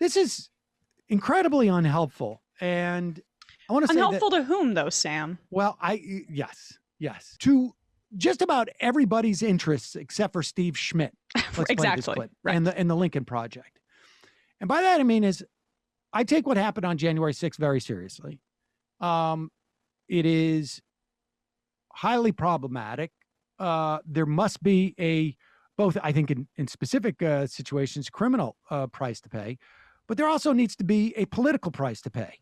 this is incredibly unhelpful. And I want to say unhelpful to whom, though, Sam? Well, yes, to just about everybody's interests except for Steve Schmidt. Let's play this clip. Right. And the Lincoln Project. And by that I mean is I take what happened on January 6th very seriously. It is highly problematic. There must be both, I think, in specific situations, criminal price to pay, but there also needs to be a political price to pay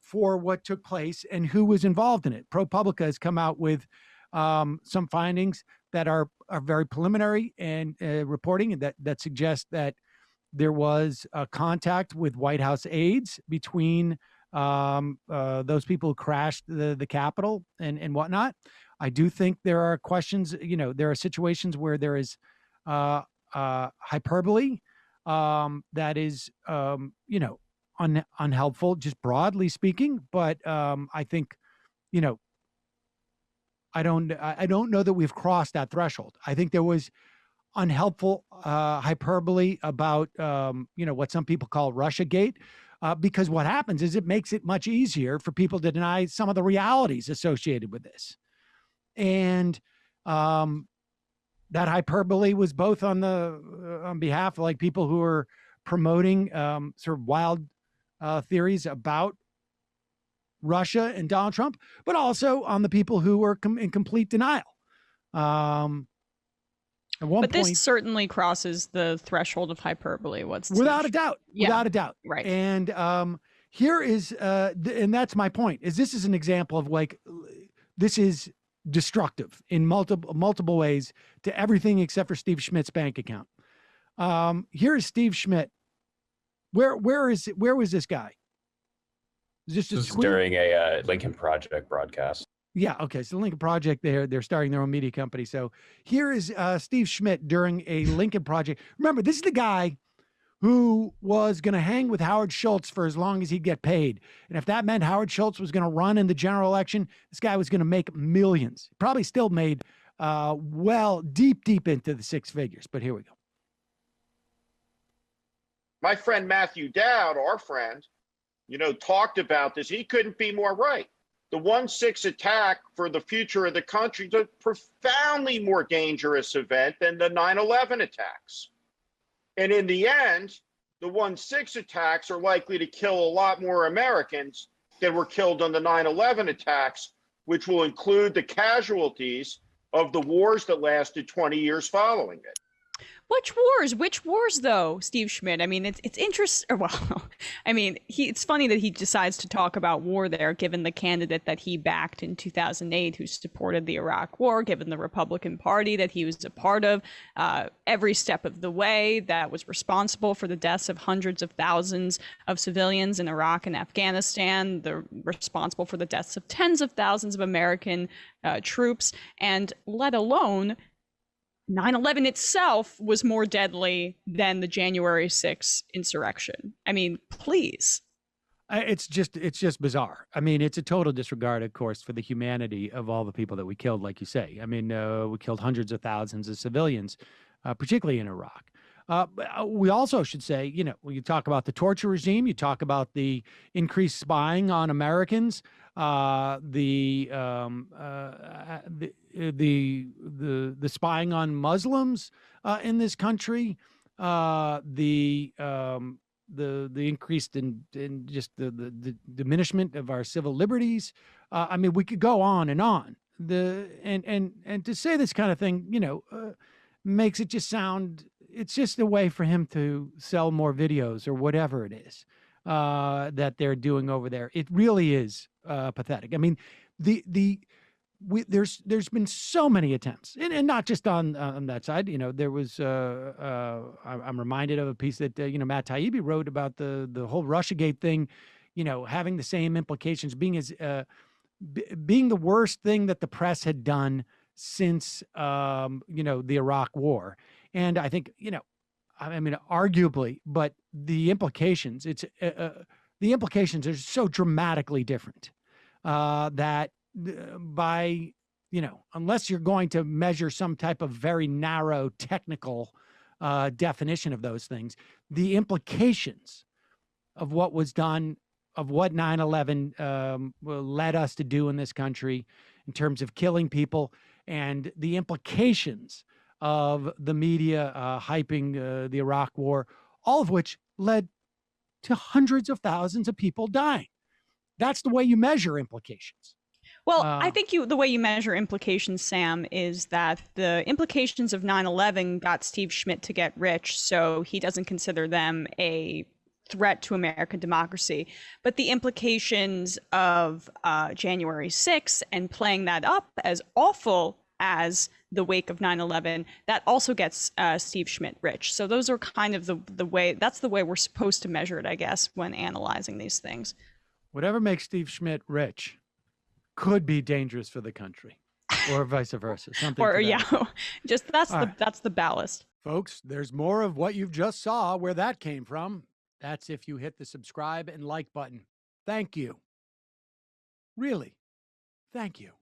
for what took place and who was involved in it. ProPublica has come out with some findings that are very preliminary and reporting that suggest that there was a contact with White House aides between those people who crashed the Capitol and whatnot. I do think there are questions, there are situations where there is hyperbole that is, unhelpful, just broadly speaking. But I think, I don't know that we've crossed that threshold. I think there was unhelpful hyperbole about, what some people call Russiagate. Because what happens is it makes it much easier for people to deny some of the realities associated with this. And that hyperbole was both on behalf of like people who are promoting sort of wild theories about Russia and Donald Trump, but also on the people who were in complete denial. At one but point, this certainly crosses the threshold of hyperbole. Without a doubt. Right. And here is, and that's my point, is this is an example of like, this is destructive in multiple ways to everything except for Steve Schmidt's bank account. Here is Steve Schmidt. Where was this guy? This is during a Lincoln Project broadcast. Yeah. Okay. So the Lincoln Project, they're starting their own media company. So here is Steve Schmidt during a Lincoln Project. Remember, this is the guy who was going to hang with Howard Schultz for as long as he'd get paid. And if that meant Howard Schultz was going to run in the general election, this guy was going to make millions. Probably still made deep into the six figures. But here we go. My friend Matthew Dowd, our friend, talked about this. He couldn't be more right. The 1-6 attack for the future of the country is a profoundly more dangerous event than the 9/11 attacks. And in the end, the 1-6 attacks are likely to kill a lot more Americans than were killed on the 9/11 attacks, which will include the casualties of the wars that lasted 20 years following it. Which wars though, Steve Schmidt? I mean, it's interesting. Well, I mean, it's funny that he decides to talk about war there, given the candidate that he backed in 2008, who supported the Iraq War, given the Republican Party that he was a part of every step of the way, that was responsible for the deaths of hundreds of thousands of civilians in Iraq and Afghanistan, they're responsible for the deaths of tens of thousands of American troops, and let alone 9/11 itself was more deadly than the January 6th insurrection. I mean, please. It's just bizarre. I mean, it's a total disregard, of course, for the humanity of all the people that we killed, like you say. I mean, we killed hundreds of thousands of civilians, particularly in Iraq. We also should say, when you talk about the torture regime, you talk about the increased spying on Americans, the spying on Muslims in this country, the increased in just the diminishment of our civil liberties. I mean, we could go on and on. And to say this kind of thing, makes it just sound. It's just a way for him to sell more videos or whatever it is that they're doing over there. It really is pathetic. I mean, there's been so many attempts, and not just on that side. There was I'm reminded of a piece that Matt Taibbi wrote about the whole Russiagate thing, having the same implications, being the worst thing that the press had done since the Iraq War. And I think, I mean, arguably, but the implications are so dramatically different that by, unless you're going to measure some type of very narrow technical definition of those things, the implications of what was done, of what 9/11 led us to do in this country in terms of killing people, and the implications of the media hyping the Iraq War, all of which led to hundreds of thousands of people dying. That's the way you measure implications. Well, I think the way you measure implications, Sam, is that the implications of 9/11 got Steve Schmidt to get rich, so he doesn't consider them a threat to American democracy. But the implications of January 6th and playing that up as awful as the wake of 9/11, that also gets Steve Schmidt rich. So those are kind of the way, that's the way we're supposed to measure it, I guess, when analyzing these things. Whatever makes Steve Schmidt rich could be dangerous for the country, or vice versa. Something or to that effect. Just that's the ballast. Folks, there's more of what you've just saw where that came from. That's if you hit the subscribe and like button. Thank you. Really, thank you.